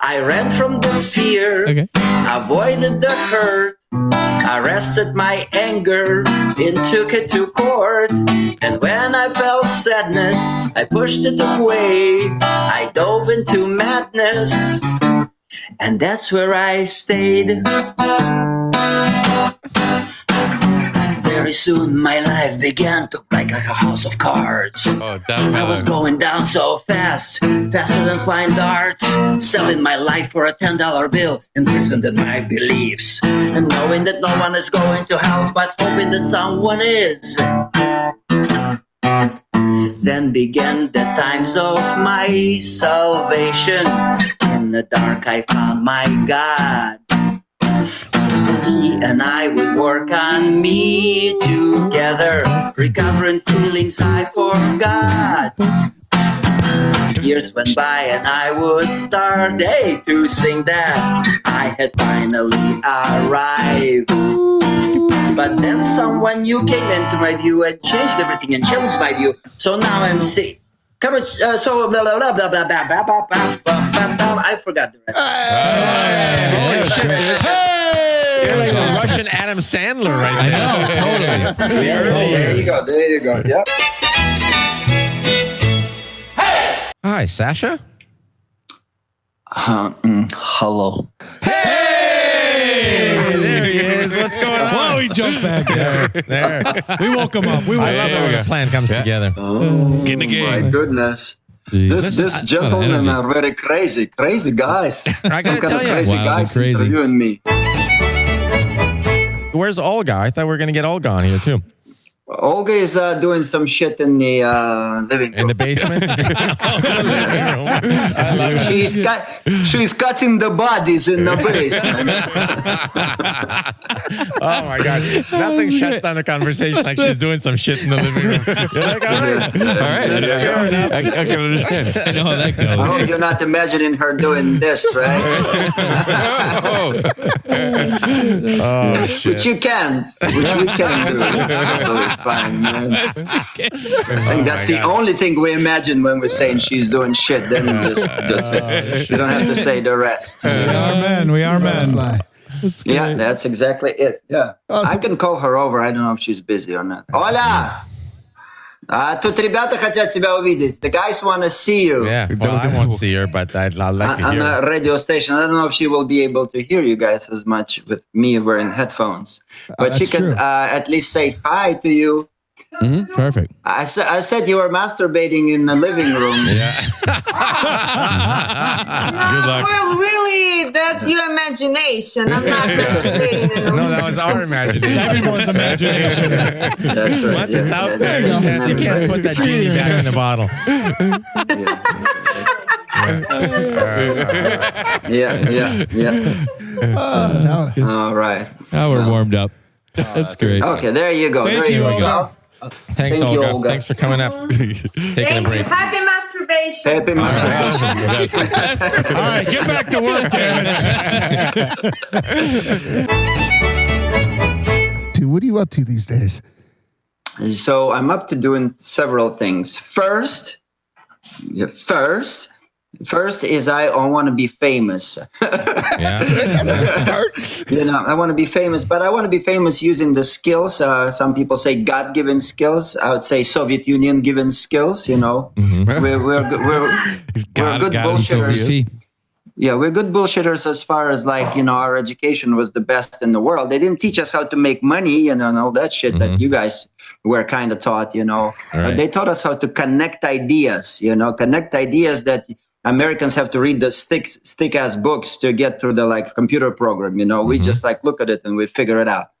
I ran from the fear, avoided the hurt, arrested my anger, and took it to court. And when I felt sadness, I pushed it away. I dove into madness, and that's where I stayed. Very soon my life began to look like a house of cards. I was going down so fast, faster than flying darts, selling my life for a $10 bill, imprisoned in my beliefs, and knowing that no one is going to help, but hoping that someone is. Then began the times of my salvation. In the dark I found my God. He and I would work on me together, recovering feelings I forgot. Years went by and I would start to sing that I had finally arrived. But then someone new came into my view and changed everything and changed my view. So now I'm sick. Coverage, so blah blah blah blah blah blah blah blah blah blah. I forgot the rest. Holy shit, dude. You're like a Russian Adam Sandler right now. Totally. There you go. There you go. Yep. Hi, Sasha. Hello. Hey! There he is. What's going on? Whoa, he jumped back there. We woke him up. I love it when the plan comes together. Oh, Get in the game. my goodness. Jeez. This gentlemen are very crazy guys. I gotta tell you. Crazy guys interviewing me. Where's Olga? I thought we were going to get Olga on here, too. Olga is doing some shit in the living room. In the basement? She's cutting the bodies in the basement. Oh, my God. Nothing shuts down a conversation like she's doing some shit in the living room. You're like, all right. That's fair enough. I can understand. I know how that goes. I hope you're not imagining her doing this, right? Oh, shit. Which we can do. It's totally fine, man. I think that's the only thing we imagine when we're saying she's doing shit. Then you don't have to say the rest. We are men. That's Yeah, that's exactly it. Yeah. I can call her over. I don't know if she's busy or not. Оля! Тут ребята хотят тебя увидеть. The guys want to see you. Yeah, well, I won't see her, but I'd like to hear on her. a radio station. I don't know if she will be able to hear you guys as much with me wearing headphones. But she can at least say hi to you. Mm-hmm. Perfect. I said you were masturbating in the living room. Yeah. Good luck. Well, really, that's your imagination. I'm not masturbating in the No, that was our imagination. Everyone's imagination. That's right. Once it's out there, you can't put that genie back in the bottle. Yeah. All right. Now we're warmed up. That's great. Okay, there you go. Thank you, Olga. Thanks, Thank you, Olga. Olga. Thanks for coming up. Taking a break. Happy masturbation. Happy masturbation. All right, get back to work, damn it. Dude, what are you up to these days? So I'm up to doing several things. First is I want to be famous. Yeah. That's a good start. I want to be famous, but I want to be famous using the skills. Some people say God-given skills. I would say Soviet Union-given skills. Mm-hmm. We're good bullshitters. Yeah, we're good bullshitters as far as our education was the best in the world. They didn't teach us how to make money, and all that shit that you guys were kind of taught. Right. They taught us how to connect ideas. Connect ideas that Americans have to read the stick ass books to get through the computer program. We just look at it and we figure it out.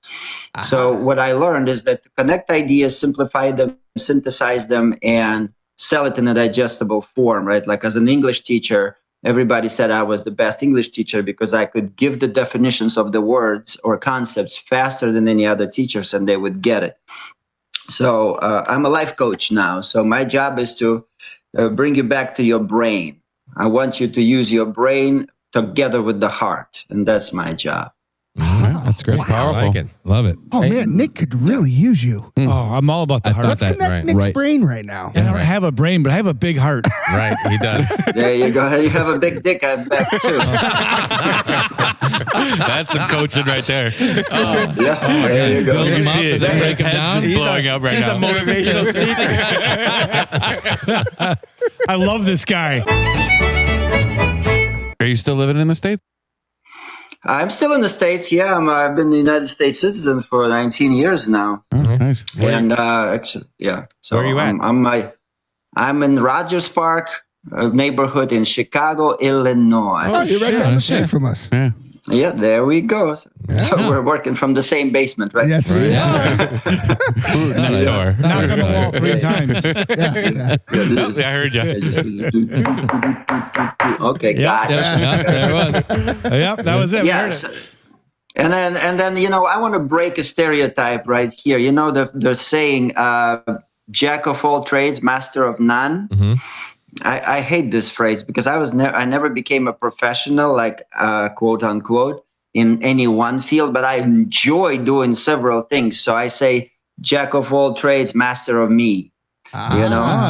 So what I learned is that to connect ideas, simplify them, synthesize them, and sell it in a digestible form, right? Like as an English teacher, everybody said I was the best English teacher because I could give the definitions of the words or concepts faster than any other teachers and they would get it. So I'm a life coach now. So my job is to bring you back to your brain. I want you to use your brain together with the heart. And that's my job. That's great. Powerful. I like it. Love it. Oh man, Nick could really use you. Hmm. Oh, I'm all about the heart. Let's connect Nick's brain right now. I don't have a brain, but I have a big heart. Right, he does. There you go. You have a big dick, I bet, too. That's some coaching right there. Yeah, there you go. Build him up and then break him down. He's blowing up right now. He's a motivational speaker. I love this guy. Are you still living in the States? I'm still in the States. Yeah, I've been a United States citizen for 19 years now. Oh, nice. And actually, yeah. So where are you at? I'm in Rogers Park, a neighborhood in Chicago, Illinois. Oh, you're right down the street from us. Yeah. Yeah, there we go. So we're working from the same basement, right? Yes, we are. Next door. Knock on the wall 3 times. Yeah. I heard you. Okay, got it. There it was. Yep, that was it. Yes. And then I want to break a stereotype right here. The saying, "Jack of all trades, master of none." Mm-hmm. I hate this phrase because I never became a professional, like quote unquote, in any one field, but I enjoy doing several things. So I say, "Jack of all trades, master of me." I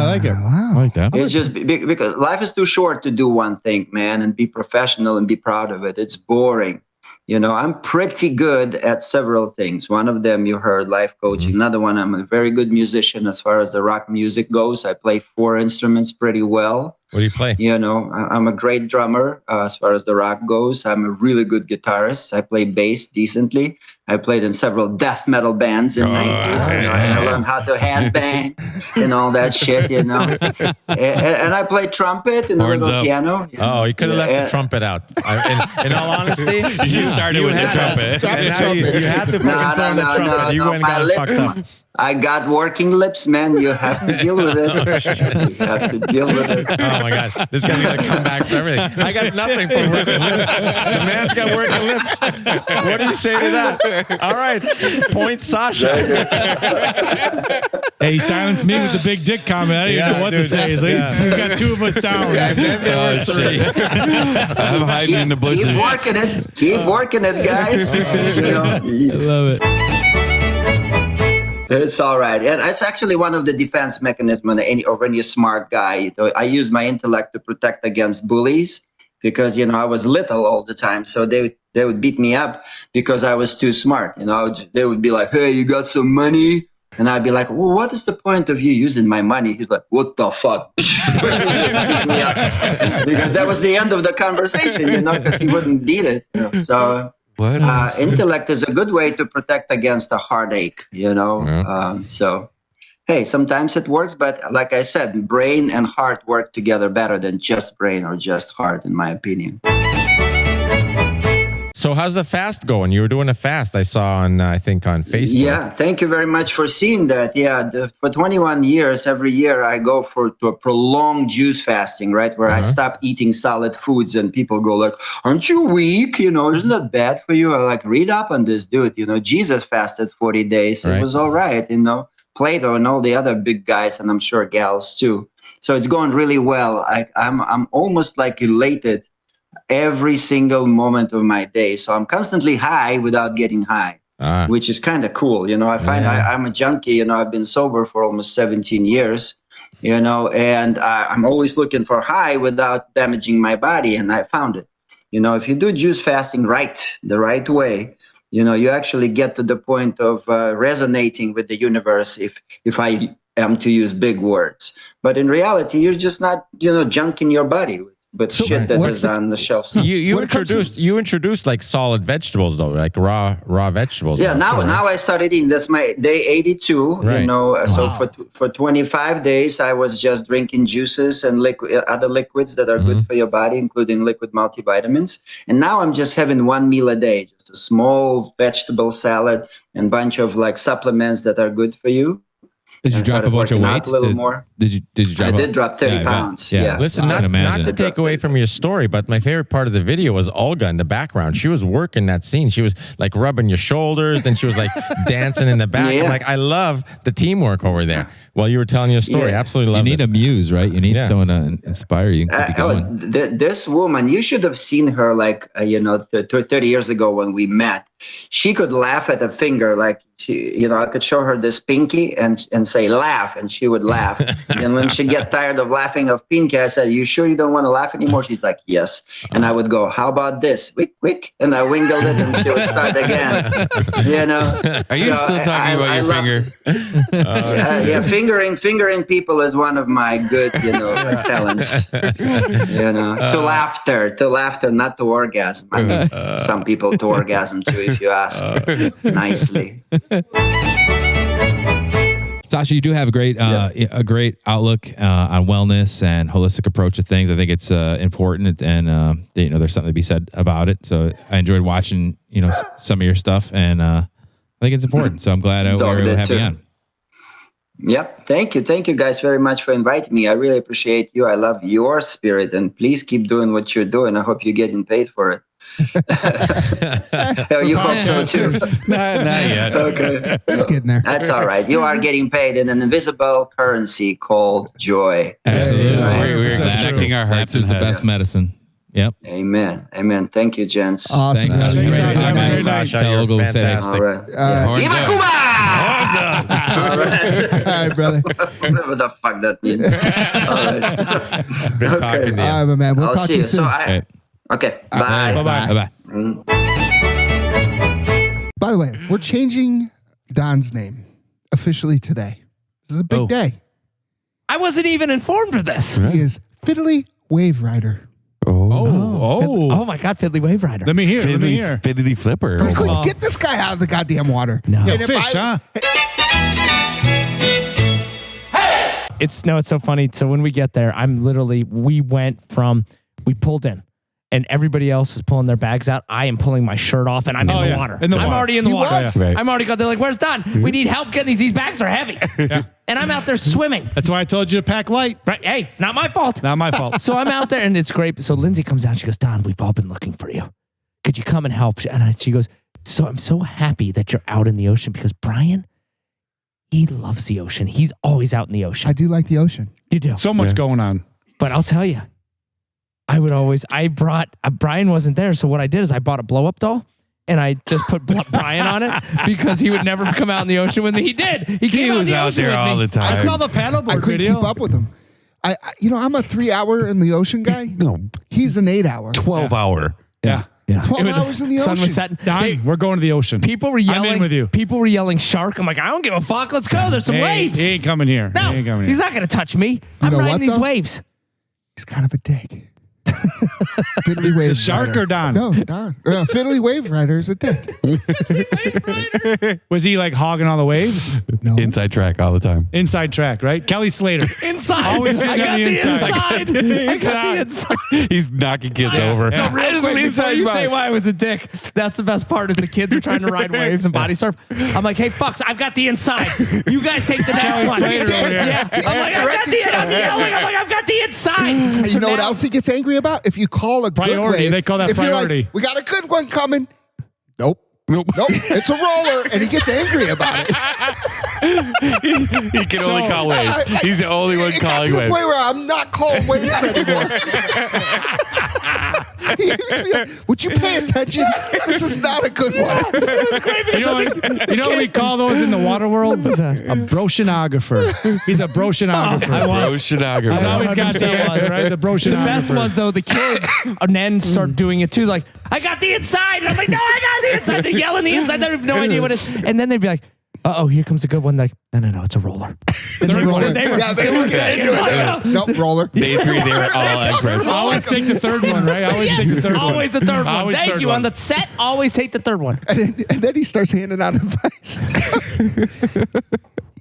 like it. Wow. I like that. It's just because life is too short to do one thing, man, and be professional and be proud of it. It's boring. I'm pretty good at several things. One of them you heard, life coaching. Another one, I'm a very good musician as far as the rock music goes. I play 4 instruments pretty well. What do you play? I'm a great drummer as far as the rock goes. I'm a really good guitarist. I play bass decently. I played in several death metal bands in the 90s. I learned how to hand bang and all that shit, and I play trumpet and a little piano. Oh, you could have left the trumpet out. In all honesty, you started with the trumpet. You had to fucking throw the trumpet. You went and got it fucked up. I got working lips, man. You have to deal with it. You have to deal with it. Oh my God, this guy's gonna come back for everything. I got nothing for working lips. The man's got working lips. What do you say to that? All right, point Sasha. Hey, he silenced me with the big dick comment. I didn't know what to say. So he's got 2 of us down. I'm hiding in the bushes. Keep working it. Keep working it, guys. I love it. It's all right. And it's actually one of the defense mechanisms when you're a smart guy. I use my intellect to protect against bullies because, I was little all the time. So they would beat me up because I was too smart. They would be like, "Hey, you got some money?" And I'd be like, "Well, what is the point of you using my money?" He's like, "What the fuck?" Beat me up. Because that was the end of the conversation, because he wouldn't beat it. So... intellect is a good way to protect against a heartache, So, hey, sometimes it works, but like I said, brain and heart work together better than just brain or just heart, in my opinion. So how's the fast going? You were doing a fast I saw I think on Facebook. Yeah, thank you very much for seeing that. Yeah, for 21 years, every year I go to a prolonged juice fasting, right? Where I stop eating solid foods and people go like, "Aren't you weak? Isn't that bad for you?" I like, read up on this, dude. Jesus fasted 40 days. It was all right, Plato and all the other big guys, and I'm sure gals too. So it's going really well. I'm almost like elated every single moment of my day. So I'm constantly high without getting high, which is kind of cool. I find I'm a junkie. I've been sober for almost 17 years, and I'm always looking for high without damaging my body. And I found it. If you do juice fasting the right way, you actually get to the point of resonating with the universe, if I am to use big words. But in reality, you're just not, junking your body with shit that is on the shelf. You introduced like solid vegetables though, like raw vegetables. Yeah, now I started eating. That's my day 82. Right. So for 25 days I was just drinking juices and other liquids that are good for your body, including liquid multivitamins. And now I'm just having one meal a day, just a small vegetable salad and bunch of like supplements that are good for you. Did you drop a bunch of weight? A little more. Did you drop? I did drop 30 pounds. Yeah. Listen, not to take away from your story, but my favorite part of the video was Olga in the background. She was working that scene. She was like rubbing your shoulders, and she was like dancing in the back. I'm like, I love the teamwork over there. While you were telling your story, absolutely love it. You need a muse, right? You need someone to inspire you and keep you going. This woman, you should have seen her 30 years ago when we met. she could laugh at a finger. Like I could show her this pinky and say, laugh. And she would laugh. And when she get tired of laughing of pinky, I said, you sure you don't want to laugh anymore? She's like, yes. And I would go, how about this? Wick, wick. And I wingled it and she would start again. Are you still talking about your finger? Fingering people is one of my good, talents. To laughter, not to orgasm. I mean, some people to orgasm too, if you ask nicely. Sasha, you do have a great outlook on wellness and holistic approach to things. I think it's important, and there's something to be said about it. So I enjoyed watching some of your stuff, and I think it's important. So I'm glad we were able to have you on. Yep. Thank you guys very much for inviting me. I really appreciate you. I love your spirit, and please keep doing what you're doing. I hope you're getting paid for it. You hope so too. Not yet. Okay. It's getting there. That's all right. You are getting paid in an invisible currency called joy. Absolutely. We're checking our hearts is the best medicine. Yep. Amen. Thank you, gents. Awesome. Thanks, Sasha. Thanks, Very Sasha. nice. Very nice. Sasha, you're fantastic. All right. Horns Viva up. Cuba! All right, brother. Whatever the fuck that means. All right. Good talking to you. All right, my man. We'll I'll talk see to you you. soon. Okay. Bye. Bye-bye. By the way, we're changing Don's name officially today. This is a big day. I wasn't even informed of this. He is Fiddly Wave Rider. Oh my God, Fiddly Wave Rider. Let me hear. Fiddly flipper. I couldn't get this guy out of the goddamn water. No. And if Fish, huh? It's so funny. So when we get there, we pulled in and everybody else is pulling their bags out. I am pulling my shirt off and I'm in the water. I'm already in the water. was? Right. I'm already got there like, where's Don? We need help getting these bags are heavy. And I'm out there swimming. That's why I told you to pack light. Right? Hey, it's not my fault. Not my fault. So I'm out there and it's great. So Lindsay comes out. She goes, Don, we've all been looking for you. Could you come and help? And she goes, so I'm so happy that you're out in the ocean because Brian, he loves the ocean. He's always out in the ocean. I do like the ocean. You do. So much going on. But I'll tell you, Brian wasn't there. So what I did is I bought a blow up doll and I just put Brian on it because he would never come out in the ocean with me. He did. He was out there all the time. I saw the paddleboard I couldn't video. keep up with him. I'm a 3-hour in the ocean guy. No, He's an 8-hour. 12-hour. Yeah. 12 hours in the sun ocean. was setting. Don, we're going to the ocean. People were yelling. I'm in with you. People were yelling shark. I'm like, I don't give a fuck. Let's go. There's some waves. He ain't coming here. No, He ain't coming he's here. not going to touch me. I'm know riding what, these though? waves. He's kind of a dick. Fiddly Wave The shark Rider. or Don? No, Don. Fiddly Wave Rider is a dick. Was he like hogging all the waves? No. Inside track all the time. Inside track, right? Kelly Slater. Inside. Always sitting I got on the the inside. inside. I got the inside. He's knocking kids over. So real quick, before you say why I was a dick, that's the best part is the kids are trying to ride waves and body surf. I'm like, hey, fucks, I've got the inside. You guys take the next Kelly one. Slater over here. Yeah. I'm like, I'm yelling. I'm like, I've got the inside. And So you know what now- else he gets angry about? If you call a Priority. good wave, They call that if you're priority. Like, we got a good one coming. Nope. It's a roller, and he gets angry about it. He can only call waves. He's the only one It got calling to the waves. point where I'm not calling waves anymore. He used to be like, would you pay attention? This is not a good one. You know what we call those in the water world? A brochinographer. He's a brochinographer. Oceanographer. He's always got the answer, right? The brochinographer. The best was though the kids and then start doing it too. Like I got the inside. And I'm like, no, I got the inside. They're yelling the inside. They have no idea what it is. And then they'd be like, here comes a good one. Like, no, it's a roller. It's a roller. They were saying it. Nope, roller. Day 3, they were all experts. Always take the third one, right? Always take the third one. Always the third one. Always Thank third you. one. On the set, always take the third one. And then he starts handing out advice.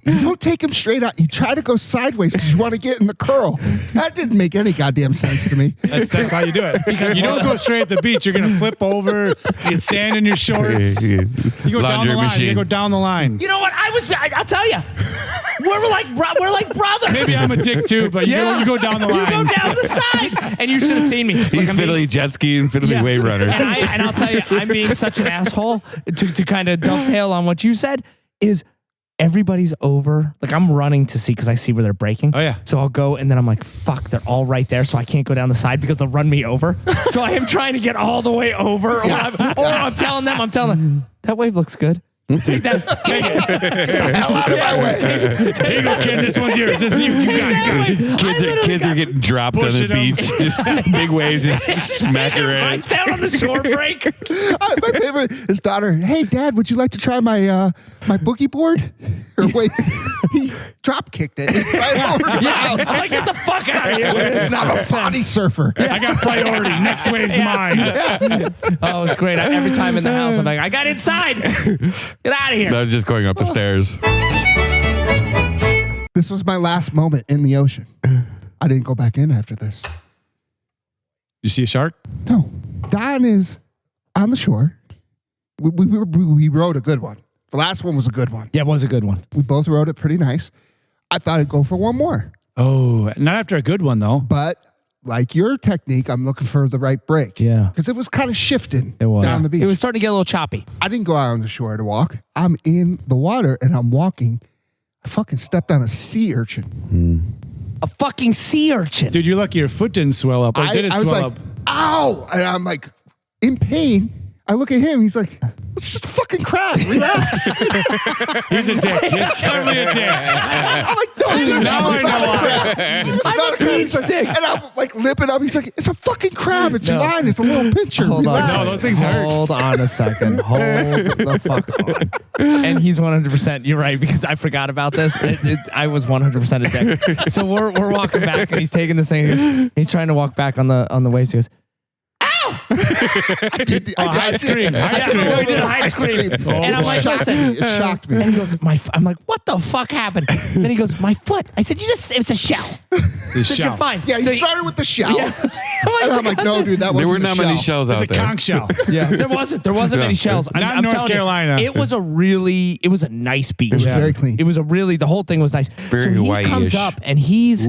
You don't take him straight out. You try to go sideways because you want to get in the curl. That didn't make any goddamn sense to me. That's how you do it. Because you don't go straight at the beach. You're going to flip over, get sand in your shorts. You go down Laundry the line. machine. You go down the line. You know what? I'll tell you. We're like brothers. Maybe I'm a dick too, but you go down the line. You go down the side. And you should have seen me. He's fiddly jet ski and fiddly wave runner. And I'll tell you, I'm being such an asshole to kind of dovetail on what you said is everybody's over. Like I'm running to see because I see where they're breaking. Oh, yeah. So I'll go and then I'm like, fuck, they're all right there. So I can't go down the side because they'll run me over. So I am trying to get all the way over. Yes. Or I'm telling them, that wave looks good. Take that. Take it. Get the hell out of my way. Here you go, kid. This one's yours. This is you. You got it. Kids are getting dropped on the Pushing 'em. beach. Just big waves just smack her Right right. down on the shore break. My favorite is daughter. Hey, Dad, would you like to try my my boogie board? Or wait, he drop kicked it right over the house. I'm like, get the fuck out of here. It's not I'm a body surfer. I got priority. Next wave's mine. Oh, it's great. Every time in the house, I'm like, I got inside. Get out of here. I was just going up the stairs. This was my last moment in the ocean. I didn't go back in after this. You see a shark? No, Don is on the shore. We rode a good one. The last one was a good one. Yeah, it was a good one. We both rode it pretty nice. I thought I'd go for one more. Oh, not after a good one, though. But like your technique, I'm looking for the right break. Yeah. Because it was kind of shifting It was. down the beach. It was starting to get a little choppy. I didn't go out on the shore to walk. I'm in the water and I'm walking. I fucking stepped on a sea urchin. A fucking sea urchin. Dude, you're lucky your foot didn't swell up. Or did it I was swell like, up? ow! And I'm like, in pain. I look at him. He's like, it's just a fucking crab. Relax. He's a dick. He's totally a dick. I'm like, no, dude, Now I know why. It's not a crab. He's like, and I'm like lipping up. He's like, it's a fucking crab. It's fine. It's a little pincher. Hold on. Relax. No, those things hurt. Hold on a second. Hold the fuck on. And he's 100%. You're right because I forgot about this. I was 100% a dick. So we're walking back and he's taking this thing. He's trying to walk back on the waves. He goes, I did. I scream. I did I did a high scream. And I'm like, listen. It shocked me. And he goes, I'm like, what the fuck happened? And he goes, my foot. I said, it's a shell. The So you're shell. fine. Yeah, he So started with the shell. Yeah. And I'm like, no, dude, that wasn't There were a not shell. many shells It's out a there. conch shell. Yeah, there wasn't many shells. Not in North telling Carolina. You, it was a nice beach. It was very clean. It was the whole thing was nice. Very so he Hawaii-ish. comes up and he's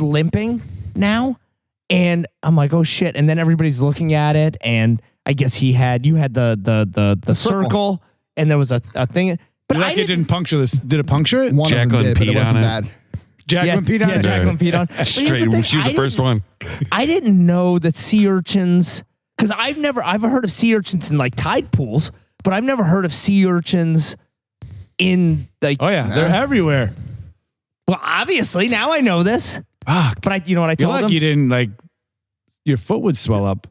limping now, and I'm like, oh shit! And then everybody's looking at it, and I guess you had the circle, and there was a thing. But You're I lucky it didn't puncture this. Did it puncture it? One Jacqueline of them did, but it peed wasn't on it. bad. Jacqueline peed on it? Jacqueline peed on. But here's the Straight. thing, She was the first one. I didn't know that sea urchins, because I've heard of sea urchins in like tide pools, but I've never heard of sea urchins in like. Oh, yeah. They're everywhere. Well, obviously now I know this. Fuck. But you know what I You're told lucky him? you didn't, like, your foot would swell up.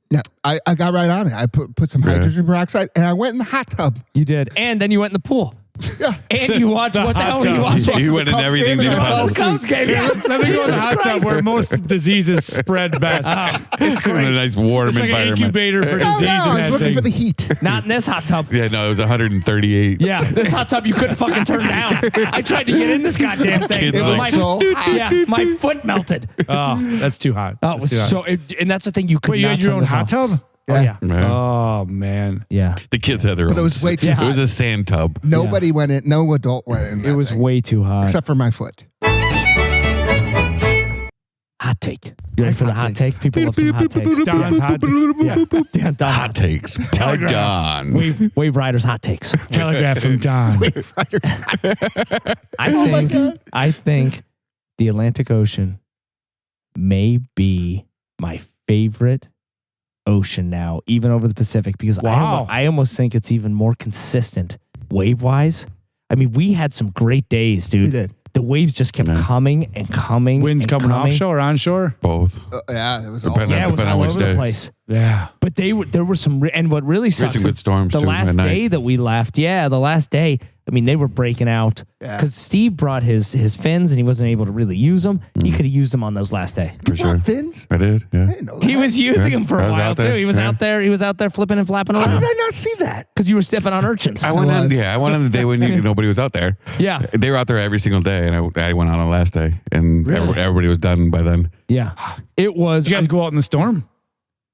Yeah, I got right on it. I put some hydrogen peroxide and I went in the hot tub. You did, and then you went in the pool. Yeah. And you watched The what the hot hell were you tub. watching? You went in Cubs everything game and that I fell The possible. Cubs game. Yeah. Let me go in the Jesus hot tub Christ. where most diseases spread best. It's In a great. nice warm It's like an environment. incubator for No, disease no, I in was that looking thing. for the heat. Not in this hot tub. Yeah, no, it was 138. Yeah, this hot tub you couldn't fucking turn down. I tried to get in this goddamn thing. Kids It was like- so hot. Yeah, my foot melted. Oh, that's too hot. Oh, it was so, and that's the thing you could Wait, you not had your turn own this hot off. tub? Oh yeah, Man. Oh, man. yeah. The kids had their own. But it was way too It hot. was a sand tub. Nobody went in. No adult went in. It was way too hot. except for my foot. Hot take. You ready for the hot take? People love some hot takes. Don's hot. Yeah, Don Hot takes. By Don. Wave Riders hot takes. Telegraph from Don. I think the Atlantic Ocean may be my favorite ocean now, even over the Pacific, because Wow. I almost think it's even more consistent wave wise. I mean, we had some great days, dude. We did. The waves just kept coming and coming. Winds and coming coming. offshore or onshore? Both. Yeah, it was all. Depending Yeah, it was Depending on all which over the days. place. Yeah. But there were some, and what really We had sucks some good is storms the too last at night. day that we left. Yeah, the last day. I mean, they were breaking out Yeah. because Steve brought his fins and he wasn't able to really use them. He could have used them on those last day. For sure. Fins? I did, yeah. I didn't know that. He was using them for I a was while out there, too. He was yeah. out there. He was out there flipping and flapping How around did I not see that? because you were stepping on urchins. I went on, was. I went on the day when nobody was out there. Yeah. They were out there every single day, and I went on the last day, and Really? everybody was done by then. Yeah, it was. Did you guys go out in the storm?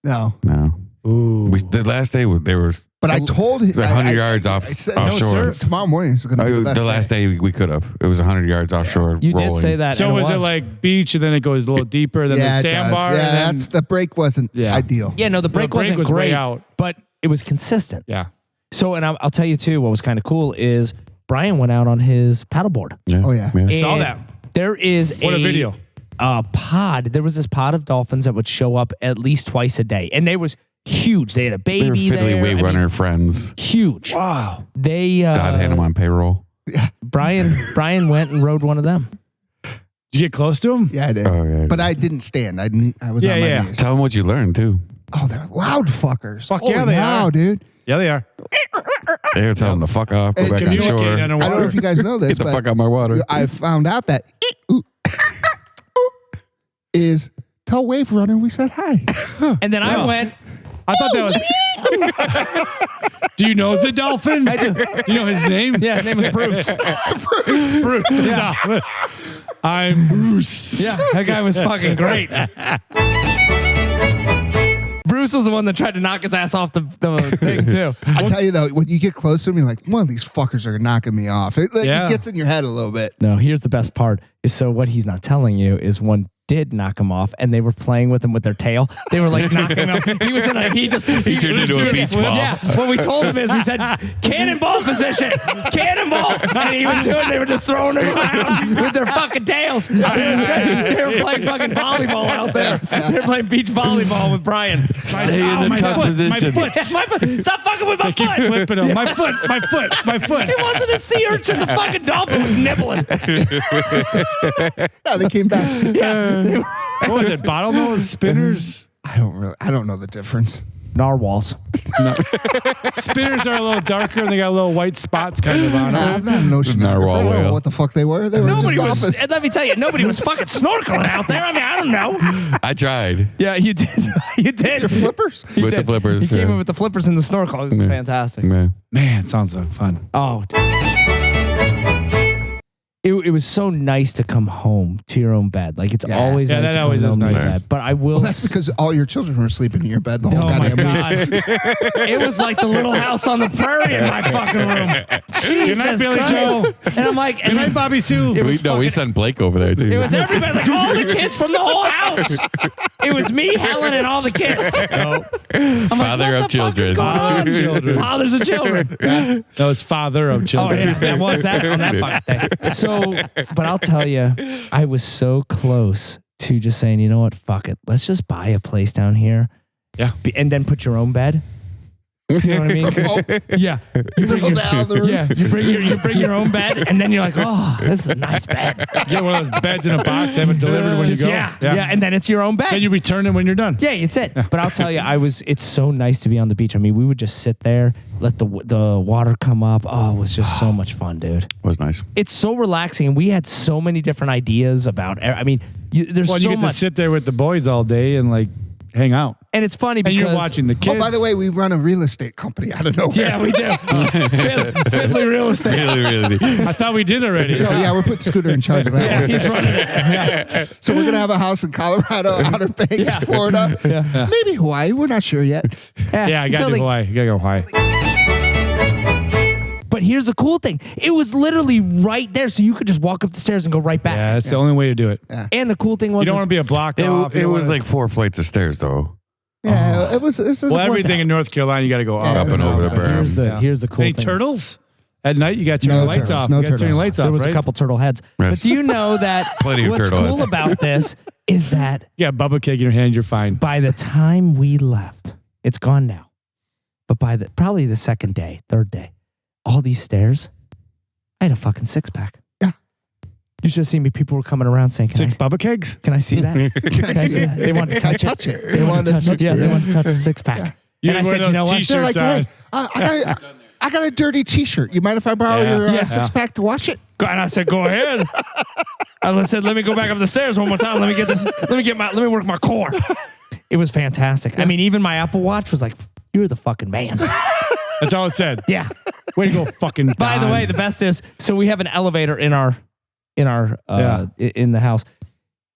No. No. Ooh. The last day, there was But I told him. it was 100 yards I said, offshore. no, tomorrow morning is going to be the best The last day we could have. It was 100 yards offshore. You rolling. did say that. So and was it like beach and then it goes a little deeper than Yeah, the it sandbar? does. Yeah, and then, that's the break wasn't Yeah. ideal. Yeah, no, the break wasn't was way great, out. but it was consistent. Yeah. So, and I'll tell you too, what was kind of cool is Brian went out on his paddleboard. Oh, yeah. I saw And that. There is What a video. Pod. There was this pod of dolphins that would show up at least twice a day, and they was huge. They had a They were baby Fiddly there. Wave Runner friends. Huge. Wow. They God had them on payroll. Brian went and rode one of them. Did you get close to him? Yeah, I did. Oh, yeah. But I didn't stand. I was on my knees. Tell them what you learned too. Oh, they're loud fuckers. Fuck Holy yeah, they cow, are. dude. Yeah, they are. They were telling them to fuck off, go Hey, back on Communicating shore. I don't know underwater. if you guys know this, Get the but fuck out my water. I found out that is tell Wave Runner we said hi. And then I went. I thought that was. Do you know the dolphin? I do. You know his name? Yeah, his name was Bruce. Bruce the dolphin. I'm Bruce. Yeah, that guy was fucking great. Bruce was the one that tried to knock his ass off the thing too. I tell you though, when you get close to him, you're like, one of these fuckers are knocking me off. It gets in your head a little bit. No, here's the best part. Is so what he's not telling you is one did knock him off, and they were playing with him with their tail. They were like knocking him out. He was in a he turned into a beach ball. Yeah. What we told him is we said cannonball position, cannonball, and he was doing. They were just throwing him around with their fucking tails. They were playing fucking volleyball out there. They were playing beach volleyball with Brian. Stay in the tough position. My foot. Yeah, my foot. Stop fucking with my They keep foot. flipping him. My foot. It wasn't a sea urchin. The fucking dolphin was nibbling. Yeah, they came back. Yeah. What was it? Bottlenose? Spinners? I don't know the difference. Narwhals. No. Spinners are a little darker and they got little white spots kind of on I'm them. not an oceanographer. Narwhal I don't know whale. what the fuck they were. They were Nobody just was. dolphins. And let me tell you, nobody was fucking snorkeling out there. I mean, I don't know. I tried Yeah, you did. You did. Your flippers? You with the did. flippers. He came yeah. in with the flippers and the snorkel. It was fantastic. Yeah. Man, sounds like fun. Oh, it was so nice to come home to your own bed. Like it's always Yeah, nice that to come always is home to your nice. bed. But I will. That's because all your children were sleeping in your bed the whole Oh my goddamn week. God. It was like the Little House on the Prairie in my fucking room. Good night, Jesus Billy Christ. Joe. And I'm like, Good night, Bobby Sue. It was We sent Blake over there too. It was everybody, like all the kids from the whole house. It was me, Helen, and all the kids. I'm Father like, of children. Fathers of children. That was father of Oh children. yeah, that was that on that fucking thing. So, but I'll tell you, I was so close to just saying, you know what, fuck it, let's just buy a place down here. Yeah. And then put your own bed. You know what I mean? 'Cause- yeah. You bring your, Down the roof. yeah. You bring your own bed, and then you're like, oh, this is a nice bed. Get one of those beds in a box, have it delivered when Just, you go. yeah, and then it's your own bed. Then you return it when you're done. Yeah, it's it. But I'll tell you, it's so nice to be on the beach. I mean, we would just sit there, let the water come up. Oh, it was just so much fun, dude. It was nice. It's so relaxing. And we had so many different ideas about, I mean, there's Well, so you get much. to sit there with the boys all day and like hang out. And it's funny And because you're watching the kids. Oh, by the way, we run a real estate company out of nowhere. Yeah, we do. Fiddly real estate. Really. I thought we did already. Oh, yeah, we're putting Scooter in charge of that Yeah, one. he's running it. Yeah. So we're going to have a house in Colorado, Outer Banks, Yeah. Florida. Yeah. Maybe Hawaii. We're not sure yet. Yeah, I got to Until go Hawaii. You got to go Hawaii. But here's the cool thing. It was literally right there. So you could just walk up the stairs and go right back. Yeah, that's the only way to do it. And the cool thing was, You don't want to be a block off. It was like 4 flights of stairs though. Yeah, it was Well, everything in North Carolina, you got to go up, Up and over the berm. here's the cool Any thing. turtles? At night, you got to turn No your lights turtles, off. no You got to turn your turtles. lights off, There was right? a couple turtle heads. Yes. But do you know that Plenty of what's turtle cool heads. about this is that You got Bubba cake in your hand, you're fine. by the time we left, it's gone now. But by probably the second day, third day, all these stairs, I had a fucking 6-pack. Yeah. You should have seen me. People were coming around saying, Six Bubba cakes? can I see that? Can I see that? They wanted to touch touch it. it. They wanted to touch it. Yeah, they wanted to touch the 6-pack. Yeah. And I said, you know what? T-shirts They're like, on. hey, I got a dirty T-shirt. You mind if I borrow Yeah. your Yeah. 6-pack to wash it? And I said, go ahead. I said, let me go back up the stairs one more time. Let me get this. Let me work my core. It was fantastic. I mean, even my Apple Watch was like, you're the fucking man. That's all it said. Yeah. Way to go, fucking By the Don. way, the best is, so we have an elevator in our in the house.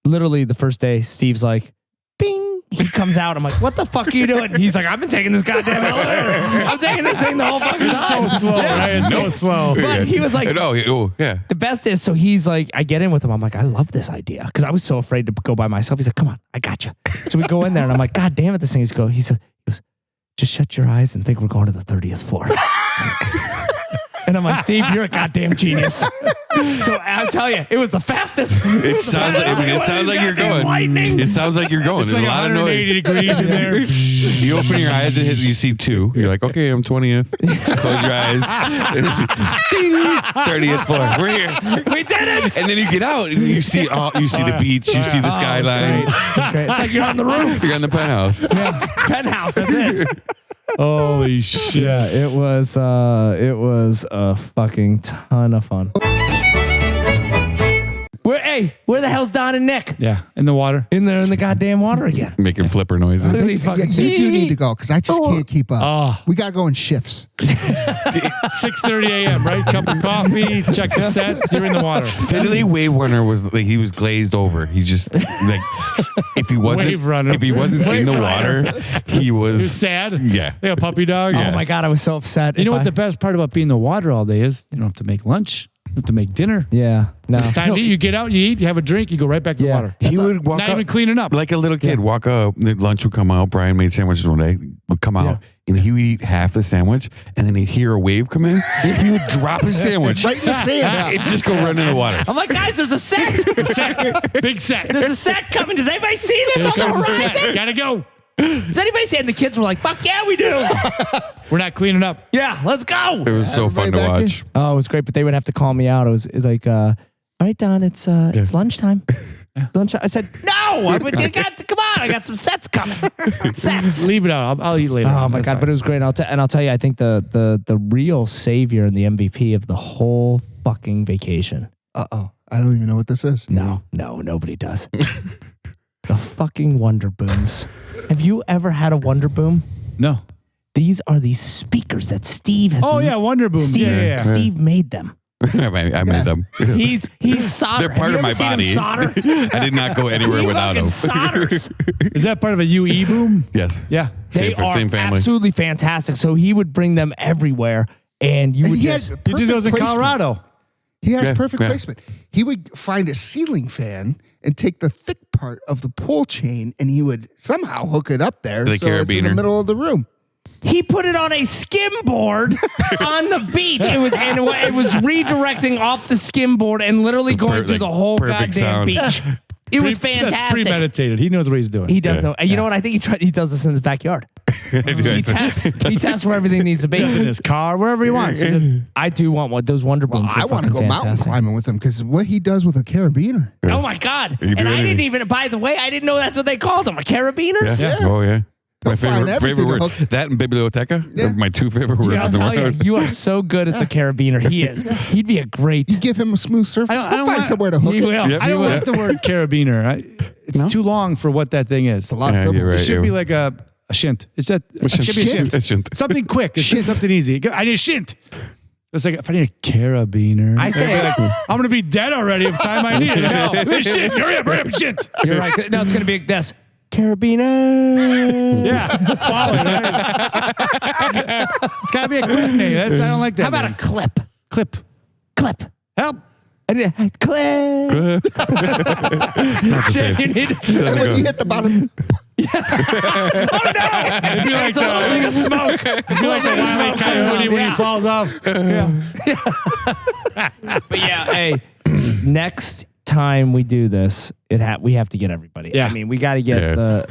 Literally the first day, Steve's like, bing. He comes out. I'm like, what the fuck are you doing? He's like, I've been taking this goddamn elevator. I'm taking this thing the whole fucking time. It's so slow, right? It's so slow. But he was like, Yeah. the best is, so he's like, I get in with him. I'm like, I love this idea. Because I was so afraid to go by myself. He's like, come on, I got you. So we go in there and I'm like, God damn it, this thing is go. He goes, just shut your eyes and think we're going to the 30th floor. And I'm like, Steve, you're a goddamn genius. So I'll tell you, it was the fastest. It sounds like you're going. Lightning. It sounds like you're going. It's There's like a lot of 180 noise. degrees in there. You open your eyes and you see 2. You're like, okay, I'm 20th. Close your eyes. Ding, 30th floor. We're here. We did it. And then you get out and you see the beach, you see the skyline. It's great. It's like you're on the roof. You're on the penthouse. Yeah, penthouse. That's it. Holy shit. Yeah, it was a fucking ton of fun. Where the hell's Don and Nick? Yeah, in the water. In there in the goddamn water again. Making flipper noises. Look at these fucking You do need to go because I just can't keep up. Oh. We got to go in shifts. 6:30 a.m., right? Cup of coffee, check the sets, you're in the water. Fiddly Wave Runner was like he was glazed over. He just like if he wasn't Wave runner. in the water, he was You're sad? Yeah. Like a puppy dog? Oh my God, I was so upset. You know what the best part about being in the water all day is? You don't have to make lunch. You don't have to make dinner. Yeah. No. It's time to eat. You get out, you eat, you have a drink, you go right back to the water. He would walk Not up, even cleaning up. like a little kid. Walk up, the lunch would come out. Brian made sandwiches one day. Would come out, and he would eat half the sandwich, and then he'd hear a wave come in. He would drop his sandwich Right in the sand. It just go run in the water. I'm like, guys, there's a set. Big set. There's a set coming. Does anybody see this Here on the comes the set. horizon? Gotta go. Does anybody see it? And the kids were like, fuck yeah, we do. We're not cleaning up. Yeah, let's go. It was so fun to Everybody back watch. Oh, it was great, but they would have to call me out. It was like, all right, Don, it's lunchtime. It's lunchtime. I said, no, come on, I got some sets coming. Sets. Leave it out. I'll eat later. Oh my God, but it was great. I'll tell you, I think the real savior and the MVP of the whole fucking vacation. Uh-oh. I don't even know what this is. No, nobody does. The fucking Wonder Booms. Have you ever had a Wonder Boom? No. These are these speakers that Steve has. Oh, yeah, Wonder Boom. Steve, Steve made them. I made them. He's solder. They're part of my body. Solder? I did not go anywhere He without them. fucking solders. Is that part of a UE boom? Yes. Yeah. They are Same family. absolutely fantastic. So he would bring them everywhere, and you And would he just. has You did those in perfect placement. Colorado. He has Yeah, perfect yeah. placement. He would find a ceiling fan and take the thick part of the pole chain and he would somehow hook it up there The so it's in the carabiner. middle of the room. He put it on a skim board on the beach. It was redirecting off the skim board and literally going through the whole perfect goddamn sound. beach. It was That's fantastic. premeditated. He knows what he's doing. He does know. And you know what? I think he does this in his backyard. He tests where everything needs to be. in his car, wherever he wants. I do want those Wonder Booms. I want to go mountain climbing with him because what he does with a carabiner. Oh my God. You And do I anything. didn't even, by the way, I didn't know that's what they called them. A carabiners? Yeah. Yeah. Oh yeah. My They'll find favorite everything word. to hook. That and biblioteca. Yeah. Are my 2 favorite words I'll in the tell you, world. you are so good at the carabiner. He is. He'd be a great. You give him a smooth surface, I he'll don't find want- somewhere to hook He it. will. Yep. I don't Yeah. like the word carabiner. It's too long for what that thing is. It's a lot Yeah, simpler. you're right. It should be like a shint. It's just it should be a Shint? shint. A shint. Something quick. It's Shint. something easy. I need a shint. It's like if I need a carabiner. I say- I'd be like, I'm gonna be dead already if time I need it. No, shint. Hurry up, shint. You're right. No, it's going to be like this. Carabiner. Yeah, follow it. Right? It's gotta be a quick name. I don't like that. How about a name. clip? clip? Clip. Help. I need a clip. Shit, you need. Doesn't When go. you hit the bottom, It'd be like It's a little thing of smoke. It'd be like the Wile E. Coyote when he falls off. But yeah, hey, next time we do this, we have to get everybody. Yeah. I mean, we got to get Yeah.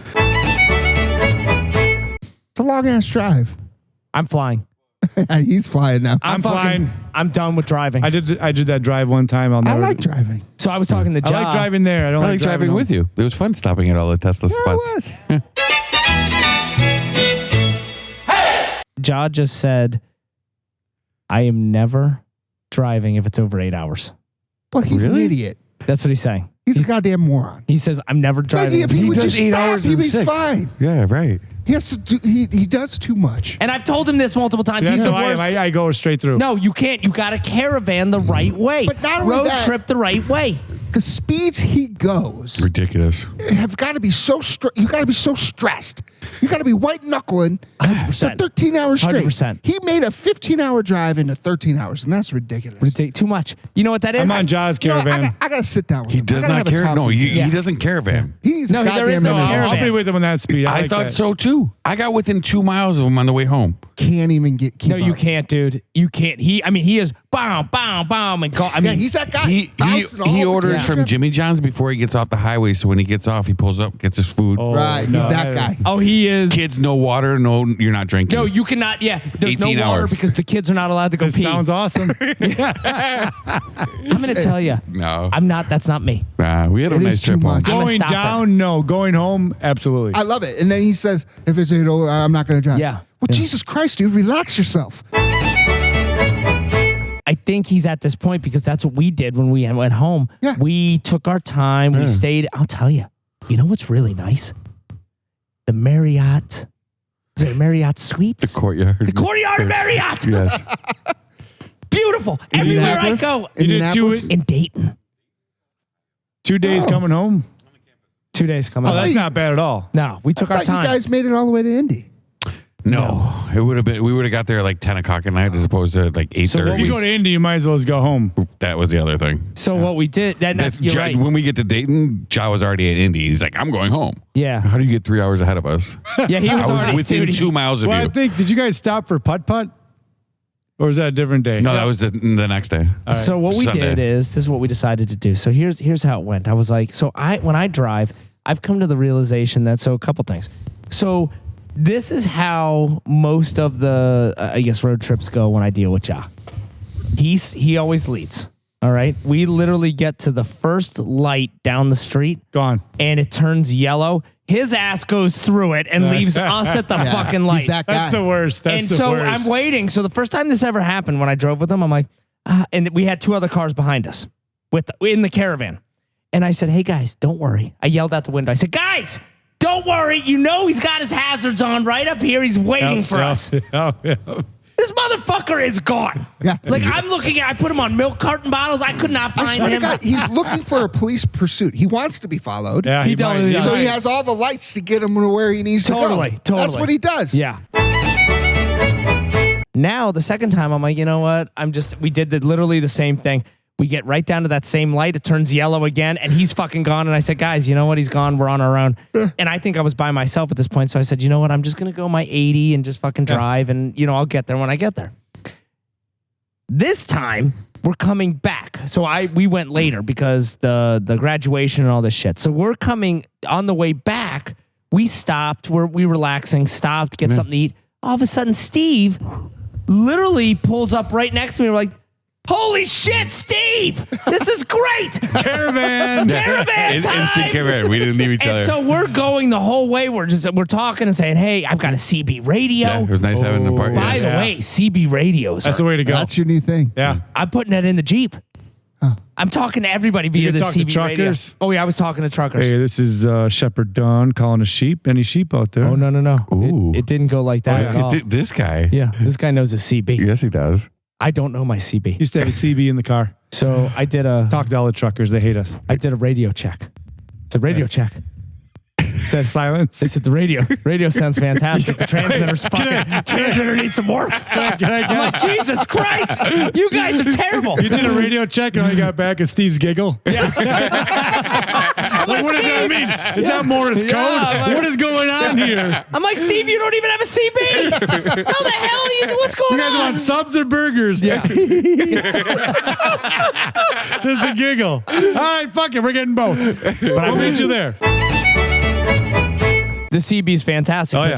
it's a long ass drive. I'm flying. He's flying now. I'm flying. I'm done with driving. I did that drive one time. I Never, like driving. So I was talking to I John. like driving there. I don't I like driving home. with you. It was fun stopping at all the Tesla spots. was. Ja just said, I am never driving if it's over 8 hours. Well, he's Really? an idiot. That's what he's saying. He's a goddamn moron. He says, I'm never Like, driving. if he would does just 8 stop, hours he'd and be 6. fine. Yeah, right. He has to do. He does too much. And I've told him this multiple times. That's He's the how I am. worst. I go straight through. No, you can't. You got to caravan the right way. But not only road that- trip the right way. The speeds he goes Ridiculous. have got to be so. You got to be so stressed You got to be white knuckling for 100%. 13 hours straight. 100%. He made a 15-hour drive into 13 hours, and that's ridiculous. Would it take too much? You know what that is? I'm on Jaws You know, caravan. I got to sit down with He him. does I gotta not have a care. talk No, with him. he doesn't caravan. He's No, a there is goddamn no I'll caravan. be with him on that speed. I like thought that. so too. I got within 2 miles of him on the way home. Can't even keep No, you up. can't, dude. You can't. He is boom, and go. I mean, Yeah, he's that guy. He Bouncing all he the orders time. from Jimmy John's before he gets off the highway. So when he gets off, he pulls up, gets his food. Right, he's that guy. oh, he is. Kids, no water, no, you're not drinking. No, you cannot. Yeah, there's no 18 water hours. because the kids are not allowed to go This pee. sounds awesome. I'm going to tell you. No. I'm not. That's not me. Nah, we had a It nice is too trip home. much. I'm a Going stopper. down, no. Going home, absolutely. I love it. And then he says, if it's 8 over, I'm not going to drive. Yeah. Well, Jesus Christ, dude, relax yourself. I think he's at this point because that's what we did when we went home. Yeah. We took our time. We stayed. I'll tell you. You know what's really nice? The Marriott. Is it Marriott Suites? The courtyard. The courtyard of Marriott. Yes. Beautiful. Everywhere I go. You did Indianapolis? In Dayton. 2 days coming home. 2 days coming. Oh, that's not bad at all. No, we took I our thought you time. guys made it all the way to Indy. No, it would have been. We would have got there at like 10 o'clock at night as opposed to like 8:30. So what If you go to Indy, you might as well just go home. That was the other thing. So what we did, you're Ja- right. When we get to Dayton, Ja was already at Indy. He's like, I'm going home. Yeah. How do you get 3 hours ahead of us? Yeah, he was I was already within dude, 2 miles of Well, I you. think, did you guys stop for putt-putt? Or was that a different day? No, that was the next day. So what we Sunday. did is this is what we decided to do. So here's how it went. I was like, when I drive, I've come to the realization that a couple things. So this is how most of the I guess road trips go when I deal with Ja. He always leads. All right. We literally get to the first light down the street Gone. and it turns yellow. His ass goes through it and leaves us at the fucking light. He's that guy. That's the worst. That's And the so worst. I'm waiting. So the first time this ever happened when I drove with him, I'm like, and we had 2 other cars behind us in the caravan. And I said, hey guys, don't worry. I yelled out the window. I said, guys, don't worry. You know he's got his hazards on right up here. He's waiting for us. This motherfucker is gone. Yeah. Like I'm looking at, I put him on milk carton bottles. I could not I find swear to him. God, he's looking for a police pursuit. He wants to be followed. Yeah, He he totally might. does. So might. he has all the lights to get him to where he needs to go. Totally. That's what he does. Yeah. Now the second time I'm like, you know what? We did literally the same thing. We get right down to that same light. It turns yellow again and he's fucking gone. And I said, guys, you know what? He's gone. We're on our own. And I think I was by myself at this point. So I said, you know what? I'm just going to go my 80 and just fucking drive. And I'll get there when I get there. This time we're coming back. So we went later because the graduation and all this shit. So we're coming on the way back. We stopped. We relaxing, stopped, get something to eat. All of a sudden, Steve literally pulls up right next to me. We're like, holy shit, Steve! This is great! Caravan. Caravan time! Instant caravan. We didn't leave each And other. so we're going the whole way. We're talking and saying, hey, I've got a CB radio. Yeah, it was nice having the party. By the Yeah. way, CB radios. That's the way to go. That's your new thing. Yeah. I'm putting that in the Jeep. I'm talking to everybody via You the talk to CB radio. truckers? Oh yeah, I was talking to truckers. Hey, this is Shepherd Don calling a sheep. Any sheep out there? Oh no. Ooh. It didn't go like that at all. This guy. Yeah, this guy knows a CB. Yes, he does. I don't know my CB. Used to have a CB in the car. So I did a Talk to all the truckers. They hate us. radio check. It's a radio check. Said Silence. They said the radio sounds fantastic. The transmitter's transmitter needs some work. Can I I'm like, Jesus Christ, you guys are terrible. You did a radio check and all you got back is Steve's giggle. Yeah. Like, what does that mean? Is that Morse code? I'm like- What is going on here? I'm like, Steve, you don't even have a CB. How the hell are you? What's going You guys on? want subs or burgers? Yeah. Just a giggle. All right, fuck it. We're getting both. We'll meet you there. The CB's fantastic. Oh, But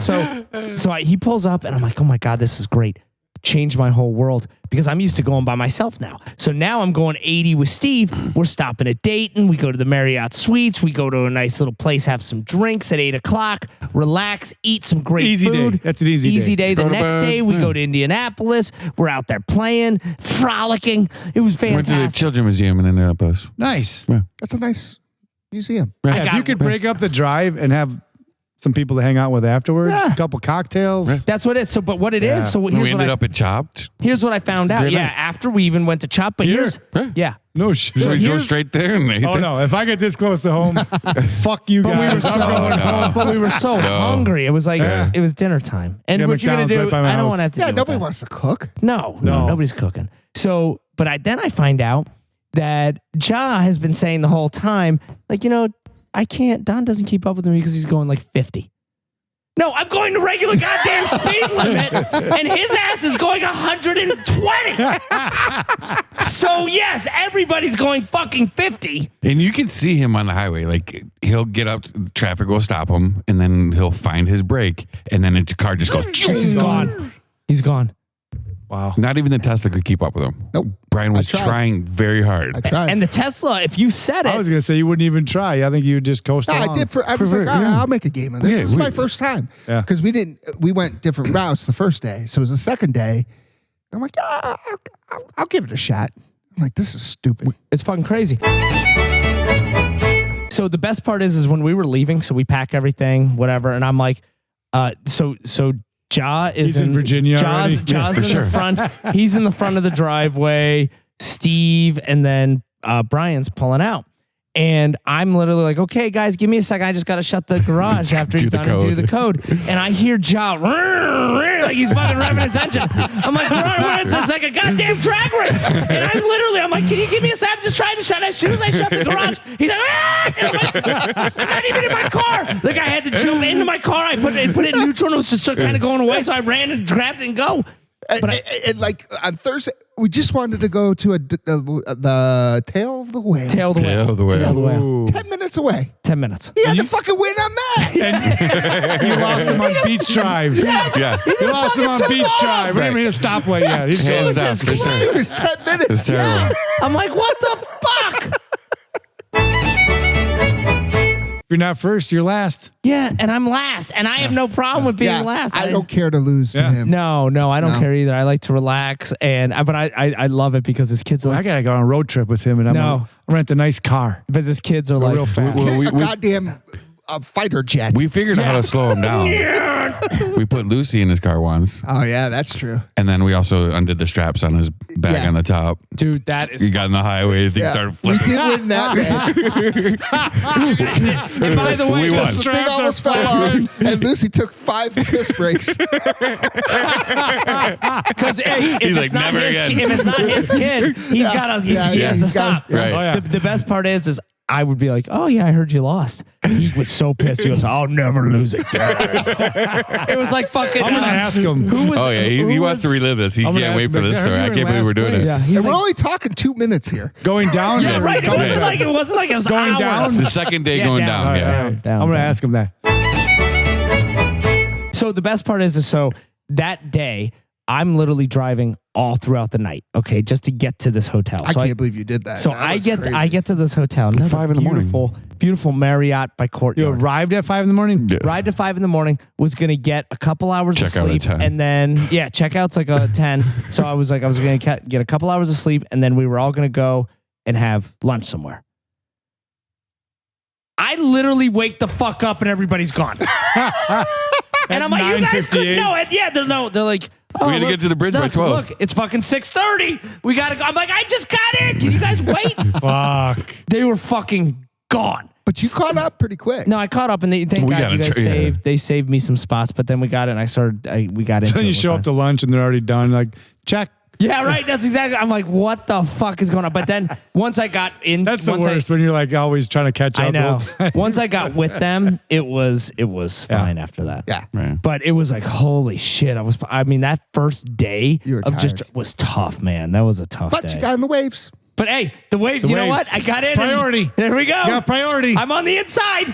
yeah. So he pulls up and I'm like, oh my God, this is great. Changed my whole world because I'm used to going by myself now. So now I'm going 80 with Steve. We're stopping at Dayton. We go to the Marriott Suites. We go to a nice little place, have some drinks at 8 o'clock, relax, eat some great Easy food. day. That's an easy day. The Go to next bed. day, we go to Indianapolis. We're out there playing, frolicking. It was Went to the fantastic. Children's Museum in Indianapolis. Nice. That's a nice museum. Yeah, if got- you could break up the drive and have some people to hang out with afterwards. Yeah. A couple cocktails. That's what it is. So, but what it is. So we ended up at Chopped. Here's what I found out. Great Yeah, night. after we even went to Chop, but here's No shit. So we go straight there. And Oh no! If I get this close to home, fuck you But we guys. were so, but we were so hungry. It was like it was dinner time. And Yeah, what you gonna McDonald's do? right by my I don't house. want to have to. Yeah, deal with nobody that. wants to cook. No, No. nobody's cooking. So, but then I find out that Ja has been saying the whole time, like, I can't. Don doesn't keep up with me because he's going like 50. No, I'm going to regular goddamn speed limit, and his ass is going 120. So yes, everybody's going fucking 50. And you can see him on the highway. Like he'll get up, traffic will stop him, and then he'll find his brake, and then the car just goes. He's gone. He's gone. Wow. Not even the Tesla could keep up with him. Nope. Brian was I tried. trying very hard. I tried. And the Tesla, if you said it, I was gonna say you wouldn't even try. I think you would just coast No, along. I did. I was like, all right, I'll make a game of this. Yeah, This is my first time Yeah. because we went different routes the first day, so it was the second day. I'm like, I'll give it a shot. I'm like, this is stupid. it's fucking crazy. So the best part is when we were leaving, so we pack everything, whatever, and I'm like, so Ja is He's in Virginia already? Ja's Yeah, in the front. He's in the front of the driveway. Steve and then Brian's pulling out. And I'm literally like, okay, guys, give me a second. I just got to shut the garage after he's done and do the code. And I hear Ja like he's fucking revving his engine. I'm like, it's like a goddamn drag race. And I'm like, can you give me a second? I'm just trying to shut it. As soon as I shut the garage, he's like, and I'm like, I'm not even in my car. Like I had to jump into my car. I put it in neutral and it was just kind of going away. So I ran and grabbed it and go. And like on Thursday, we just wanted to go to the tail of the whale. Tail of the whale. Tail of the whale. Tail of the whale. Ooh. 10 minutes away. 10 minutes. He had to fucking win on that. You lost him on Beach Drive. Yeah. You lost him on Beach Drive. We didn't mean a stoplight yet. He's Hands just down. is It's It was 10 minutes. It's terrible. I'm like, what the fuck? If you're not first, you're last. Yeah, and I'm last, and I have no problem with being last. I don't care to lose to him. No, I don't No. care either. I like to relax, but I love it because his kids are I like, gotta go on a road trip with him, and I'm No. gonna rent a nice car. but his kids are like, real fast. Well, This is a goddamn fighter jet. We figured out how to slow him down. We put Lucy in his car once, Oh, yeah, that's true. and then we also undid the straps on his bag Yeah. on the top. dude, that is. He got in the highway. He Yeah. started We flipping. did win that day. And by the way, We won. The thing almost fell on, and Lucy took 5 piss breaks. because if He's it's like, not never his, again. if it's not his kid, he's got to. He has to he's stop. got- yeah. Right. Oh, yeah. The best part is I would be like, oh yeah, I heard you lost. He was so pissed. He goes, I'll never lose again. It was like fucking. I'm gonna ask him. Who was? Oh yeah, he who wants was- to relive this. He I'm gonna can't ask wait him, for this I heard story. you I were can't in believe we're last doing place. this. Yeah, he's And we're like, only talking 2 minutes here. Going down? yeah, or right. It coming wasn't down? like it was Going hours. down? The second day Yeah, going down, down. Yeah. down. I'm gonna ask him that. So the best part is so that day I'm literally driving all throughout the night, okay, just to get to this hotel. I So can't believe you did that. So That I was get crazy. to this hotel. Another 5 in the morning. beautiful Marriott by You Courtyard. arrived at 5 in the morning? Yes. Ride to 5 in the morning, was gonna get a couple hours Check of out at sleep, 10. and then checkout's like a 10. So I was gonna get a couple hours of sleep, and then we were all gonna go and have lunch somewhere. I literally wake the fuck up and everybody's gone. And I'm like, you guys couldn't 9:58? know it. Yeah, they're like, oh, We gotta get to the bridge by 12. Look, it's fucking 6:30. We gotta go. I'm like, I just got in. Can you guys wait? Fuck. They were fucking gone. But you caught up pretty quick. No, I caught up, and thank We God gotta you guys try- yeah. saved. They saved me some spots, but then we got it, and we got into Then it you with show that. up to lunch and they're already done. Like, check. Yeah, right. That's exactly. I'm like, what the fuck is going on? But then once I got in, That's the once worst when you're like always trying to catch up. I the whole know. time. Once I got with them, it was fine after that. Yeah. Right. But it was like, holy shit. I mean, that first day You were of just tired. was tough, man. That was a tough But day. you got in the waves. But hey, the waves, you know waves. what? I got in. and Priority. there we go. You got priority. I'm on the inside.